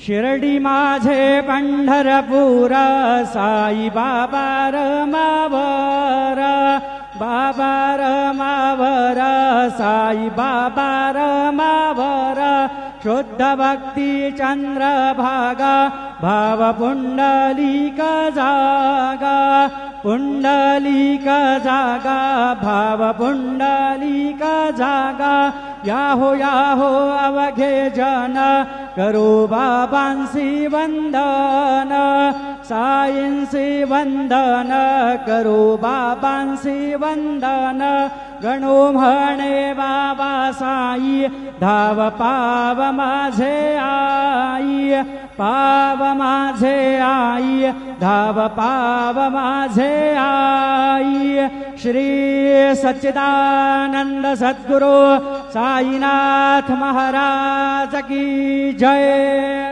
शिर्डी माझे पंढरपूर साई बाबा रमावर, बाबा रमावर, साई बाबा रमावर, शुद्ध भक्ती चंद्रभागा, भाव पुंडलिक जागा, पुंडलिक जागा, भाव पुंडलिक जागा, याहो अवघे जन, करो बाबांसी वंदन, साईंसी वंदन, करो बाबांसी वंदन, गणो म्हणे बाबा साई, धाव पाव माझे आई, पाव माझे आई, धाव पाव माझे आई। श्री सच्चिदानंद सद्गुरु साईनाथ महाराज की जय।